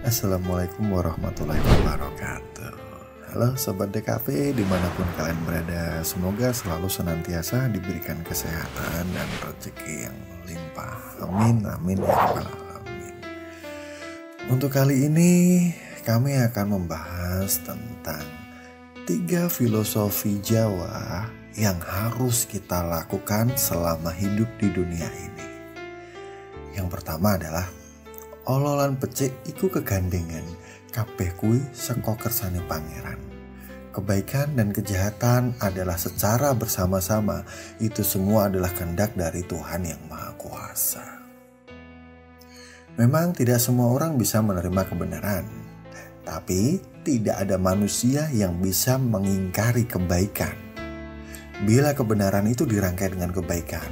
Assalamualaikum warahmatullahi wabarakatuh. Halo Sobat DKV dimanapun kalian berada, semoga selalu senantiasa diberikan kesehatan dan rezeki yang melimpah. Amin, amin ya rabbal alamin. Untuk kali ini kami akan membahas tentang 3 filosofi Jawa yang harus kita lakukan selama hidup di dunia ini. Yang pertama adalah ololan becik iku kegandengan, kabeh kuwi saka kersane pangeran. Kebaikan dan kejahatan adalah secara bersama-sama. Itu semua adalah kehendak dari Tuhan yang Maha Kuasa. Memang tidak semua orang bisa menerima kebenaran, tapi tidak ada manusia yang bisa mengingkari kebaikan. Bila kebenaran itu dirangkai dengan kebaikan,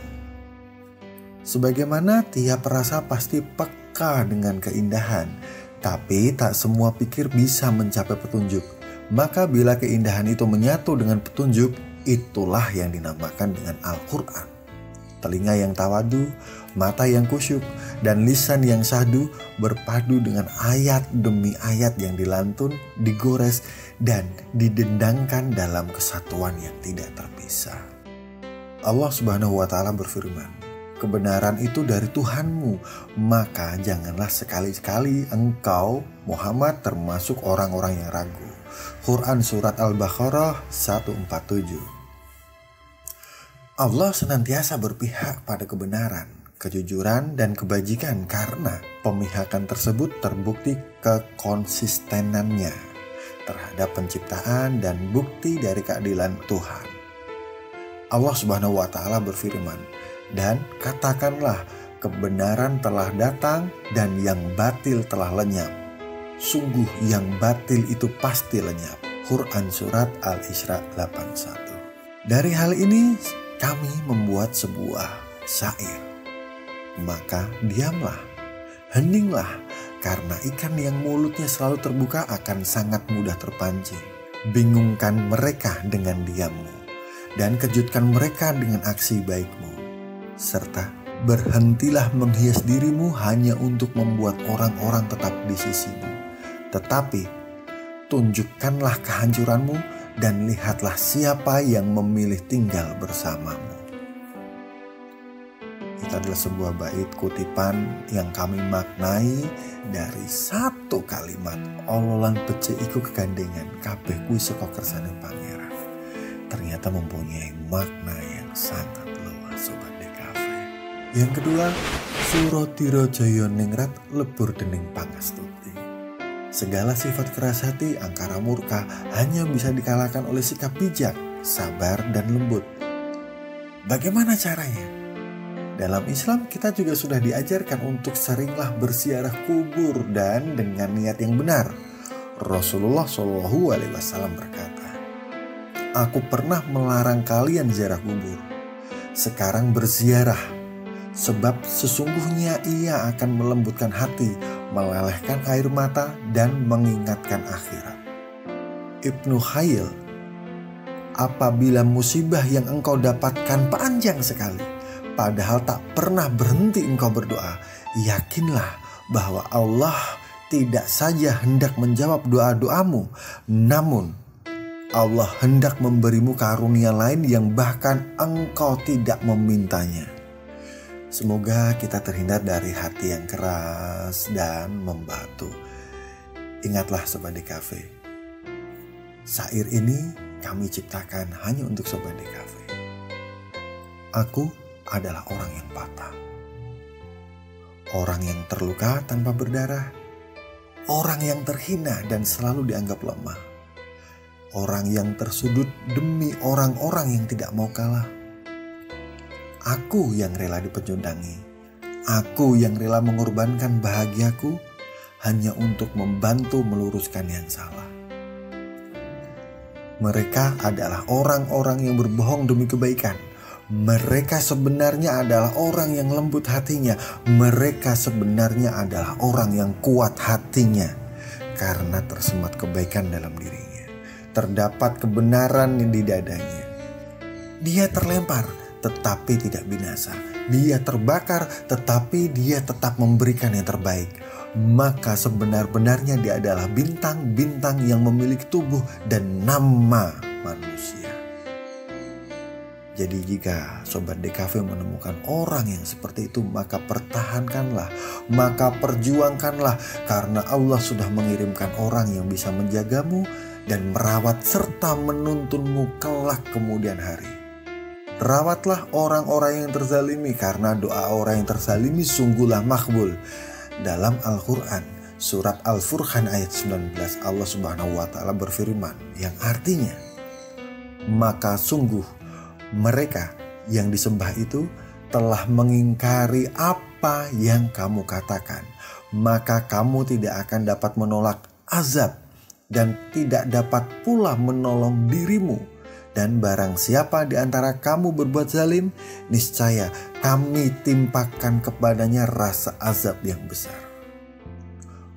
sebagaimana tiap rasa pasti peka dengan keindahan, tapi tak semua pikir bisa mencapai petunjuk. Maka bila keindahan itu menyatu dengan petunjuk, itulah yang dinamakan dengan Al-Quran. Telinga yang tawadu, mata yang kusyuk, dan lisan yang syahdu berpadu dengan ayat demi ayat yang dilantun, digores, dan didendangkan dalam kesatuan yang tidak terpisah. Allah Subhanahu wa Ta'ala berfirman, kebenaran itu dari Tuhanmu, maka janganlah sekali-kali engkau Muhammad termasuk orang-orang yang ragu. Quran Surat Al-Baqarah 147. Allah senantiasa berpihak pada kebenaran, kejujuran, dan kebajikan karena pemihakan tersebut terbukti kekonsistenannya terhadap penciptaan dan bukti dari keadilan Tuhan. Allah Subhanahu wa Ta'ala berfirman, dan katakanlah kebenaran telah datang dan yang batil telah lenyap. Sungguh yang batil itu pasti lenyap. Quran Surat Al-Isra 81. Dari hal ini kami membuat sebuah syair. Maka diamlah, heninglah, karena ikan yang mulutnya selalu terbuka akan sangat mudah terpancing. Bingungkan mereka dengan diammu, dan kejutkan mereka dengan aksi baikmu. Serta berhentilah menghias dirimu hanya untuk membuat orang-orang tetap di sisimu. Tetapi tunjukkanlah kehancuranmu dan lihatlah siapa yang memilih tinggal bersamamu. Itu adalah sebuah bait kutipan yang kami maknai dari satu kalimat, ololan becik iku kegandengan, kabeh kuwi saka kersane pangeran. Ternyata mempunyai makna yang sangat luas, Sobat DKV. Yang kedua, Suradira Jaya ningrat lebur dening pangastuti. Segala sifat keras hati, angkara murka hanya bisa dikalahkan oleh sikap bijak, sabar, dan lembut. Bagaimana caranya? Dalam Islam kita juga sudah diajarkan untuk seringlah berziarah kubur dan dengan niat yang benar. Rasulullah SAW berkata, "Aku pernah melarang kalian ziarah kubur. Sekarang berziarah, sebab sesungguhnya ia akan melembutkan hati, melelehkan air mata, dan mengingatkan akhirat." Ibnu Khail, apabila musibah yang engkau dapatkan panjang sekali, padahal tak pernah berhenti engkau berdoa, yakinlah bahwa Allah tidak saja hendak menjawab doa-doamu, namun Allah hendak memberimu karunia lain yang bahkan engkau tidak memintanya. Semoga kita terhindar dari hati yang keras dan membatu. Ingatlah Sobat DKV, syair ini kami ciptakan hanya untuk Sobat DKV. Aku adalah orang yang patah, orang yang terluka tanpa berdarah, orang yang terhina dan selalu dianggap lemah, orang yang tersudut demi orang-orang yang tidak mau kalah. Aku yang rela dipecundangi, aku yang rela mengorbankan bahagiaku hanya untuk membantu meluruskan yang salah. Mereka adalah orang-orang yang berbohong demi kebaikan. Mereka sebenarnya adalah orang yang lembut hatinya. Mereka sebenarnya adalah orang yang kuat hatinya. Karena tersemat kebaikan dalam dirinya, terdapat kebenaran di dadanya. Dia terlempar tetapi tidak binasa. Dia terbakar tetapi dia tetap memberikan yang terbaik. maka sebenar-benarnya dia adalah bintang-bintang yang memiliki tubuh dan nama manusia. Jadi jika Sobat DKV menemukan orang yang seperti itu, maka pertahankanlah, maka perjuangkanlah, karena Allah sudah mengirimkan orang yang bisa menjagamu dan merawat serta menuntunmu kelak kemudian hari. Rawatlah orang-orang yang terzalimi, karena doa orang yang terzalimi sungguhlah makbul. Dalam Al-Quran, surat Al-Furqan ayat 19, Allah Subhanahu wa Ta'ala berfirman, yang artinya, maka sungguh mereka yang disembah itu telah mengingkari apa yang kamu katakan, maka kamu tidak akan dapat menolak azab dan tidak dapat pula menolong dirimu. Dan barang siapa di antara kamu berbuat zalim, niscaya kami timpakan kepadanya rasa azab yang besar.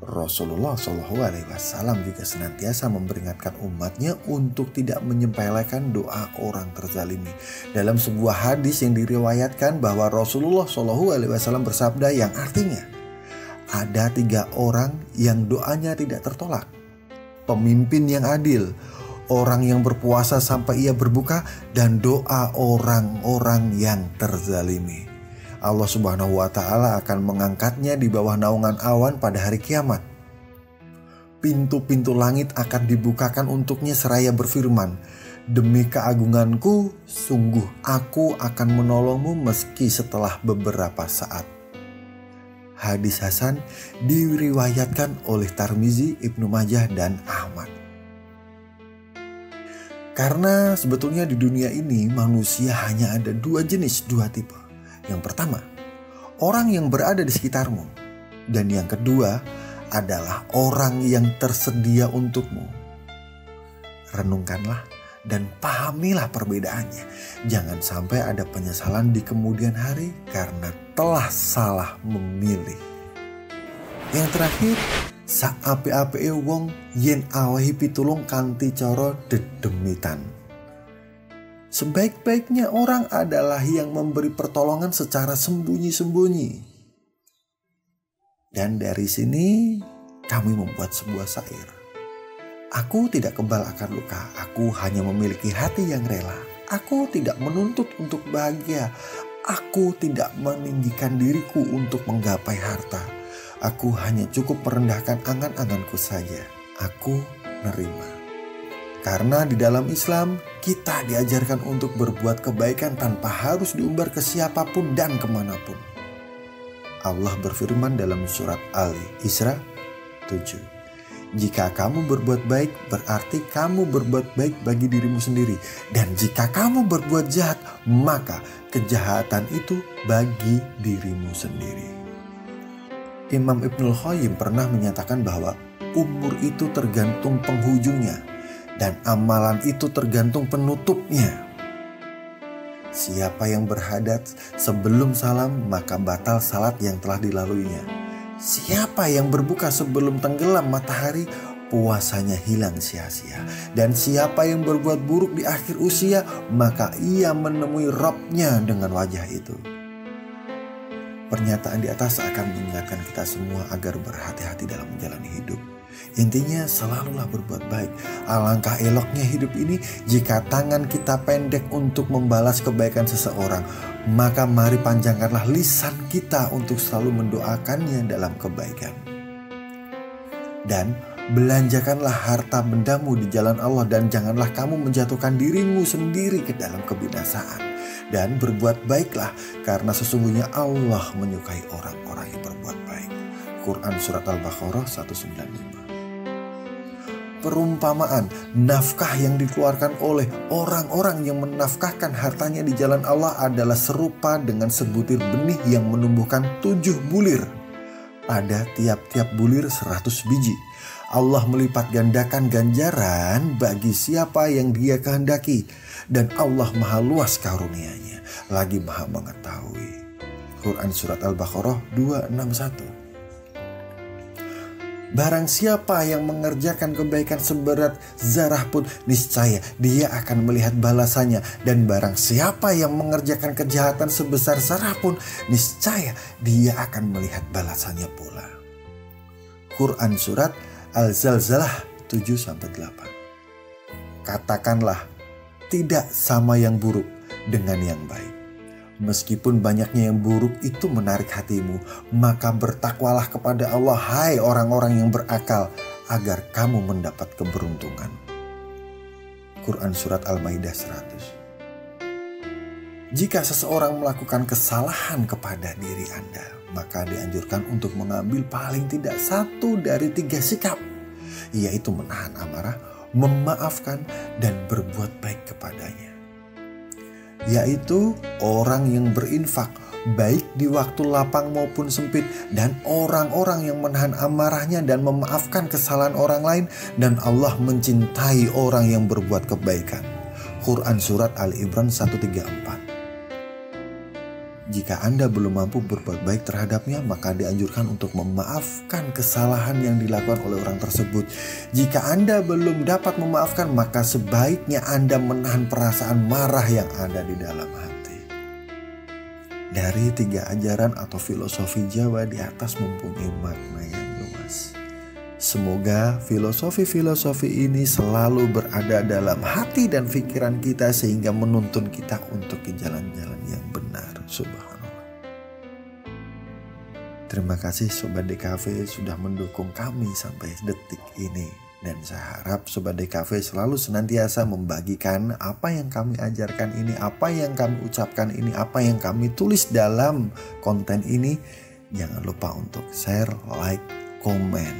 Rasulullah SAW juga senantiasa memperingatkan umatnya untuk tidak menyepelekan doa orang terzalimi. Dalam sebuah hadis yang diriwayatkan bahwa Rasulullah SAW bersabda yang artinya, ada 3 orang yang doanya tidak tertolak. Pemimpin yang adil, orang yang berpuasa sampai ia berbuka, dan doa orang-orang yang terzalimi. Allah Subhanahu wa Ta'ala akan mengangkatnya di bawah naungan awan pada hari kiamat. Pintu-pintu langit akan dibukakan untuknya seraya berfirman, demi keagunganku, sungguh aku akan menolongmu meski setelah beberapa saat. Hadis Hasan diriwayatkan oleh Tirmizi, Ibnu Majah, dan Ahmad. Karena sebetulnya di dunia ini manusia hanya ada 2 jenis, 2 tipe. Yang pertama, orang yang berada di sekitarmu. Dan yang kedua adalah orang yang tersedia untukmu. Renungkanlah dan pahamilah perbedaannya. Jangan sampai ada penyesalan di kemudian hari karena telah salah memilih. Yang terakhir, saapi-api wong yen awahi pitulung kanthi cara dedemitan. Sebaik-baiknya orang adalah yang memberi pertolongan secara sembunyi-sembunyi. Dan dari sini kami membuat sebuah syair. Aku tidak kebal akan luka, aku hanya memiliki hati yang rela. Aku tidak menuntut untuk bahagia, aku tidak meninggikan diriku untuk menggapai harta. Aku hanya cukup merendahkan angan-anganku saja. Aku nerima. Karena di dalam Islam kita diajarkan untuk berbuat kebaikan tanpa harus diumbar ke siapapun dan kemanapun. Allah berfirman dalam surat Al-Isra 7. Jika kamu berbuat baik, berarti kamu berbuat baik bagi dirimu sendiri. Dan jika kamu berbuat jahat, maka kejahatan itu bagi dirimu sendiri. Imam Ibnul Qayyim pernah menyatakan bahwa umur itu tergantung penghujungnya dan amalan itu tergantung penutupnya. Siapa yang berhadat sebelum salam, maka batal salat yang telah dilaluinya. Siapa yang berbuka sebelum tenggelam matahari, puasanya hilang sia-sia. Dan siapa yang berbuat buruk di akhir usia, maka ia menemui Rabb-nya dengan wajah itu. Pernyataan di atas akan mengingatkan kita semua agar berhati-hati dalam menjalani hidup. Intinya selalulah berbuat baik. Alangkah eloknya hidup ini jika tangan kita pendek untuk membalas kebaikan seseorang. Maka mari panjangkanlah lisan kita untuk selalu mendoakannya dalam kebaikan. Dan belanjakanlah harta bendamu di jalan Allah, dan janganlah kamu menjatuhkan dirimu sendiri ke dalam kebinasaan. Dan berbuat baiklah, karena sesungguhnya Allah menyukai orang-orang yang berbuat baik. Quran Surat Al-Baqarah 195. Perumpamaan nafkah yang dikeluarkan oleh orang-orang yang menafkahkan hartanya di jalan Allah adalah serupa dengan sebutir benih yang menumbuhkan 7 bulir. Pada tiap-tiap bulir 100 biji. Allah melipat gandakan ganjaran bagi siapa yang Dia kehendaki. Dan Allah maha luas karunia-Nya, lagi maha mengetahui. Quran Surat Al-Baqarah 261. Barang siapa yang mengerjakan kebaikan seberat zarah pun, niscaya dia akan melihat balasannya. Dan barang siapa yang mengerjakan kejahatan sebesar zarah pun, niscaya dia akan melihat balasannya pula. Quran Surat Al-Zalzalah 7-8. Katakanlah, tidak sama yang buruk dengan yang baik. Meskipun banyaknya yang buruk itu menarik hatimu, maka bertakwalah kepada Allah, hai orang-orang yang berakal, agar kamu mendapat keberuntungan. Quran Surat Al-Maidah 100. Jika seseorang melakukan kesalahan kepada diri Anda, maka dianjurkan untuk mengambil paling tidak 1 dari 3 sikap, yaitu menahan amarah, memaafkan, dan berbuat baik kepadanya. Yaitu orang yang berinfak baik di waktu lapang maupun sempit, dan orang-orang yang menahan amarahnya dan memaafkan kesalahan orang lain, dan Allah mencintai orang yang berbuat kebaikan. Quran Surat Ali Imran 134. Jika Anda belum mampu berbuat baik terhadapnya, maka dianjurkan untuk memaafkan kesalahan yang dilakukan oleh orang tersebut. Jika Anda belum dapat memaafkan, maka sebaiknya Anda menahan perasaan marah yang ada di dalam hati. Dari 3 ajaran atau filosofi Jawa di atas mempunyai makna yang luas. Semoga filosofi-filosofi ini selalu berada dalam hati dan pikiran kita sehingga menuntun kita untuk ke jalan-jalan yang benar. Subhanallah. Terima kasih Sobat DKV sudah mendukung kami sampai detik ini. Dan saya harap Sobat DKV selalu senantiasa membagikan apa yang kami ajarkan ini, apa yang kami ucapkan ini, apa yang kami tulis dalam konten ini. Jangan lupa untuk share, like, komen,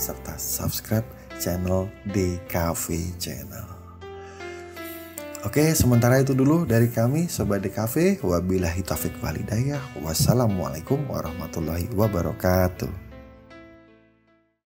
serta subscribe channel DKV Channel. Oke, sementara itu dulu dari kami Sobat DKV. Wabillahi taufiq wal hidayah. Wassalamualaikum warahmatullahi wabarakatuh.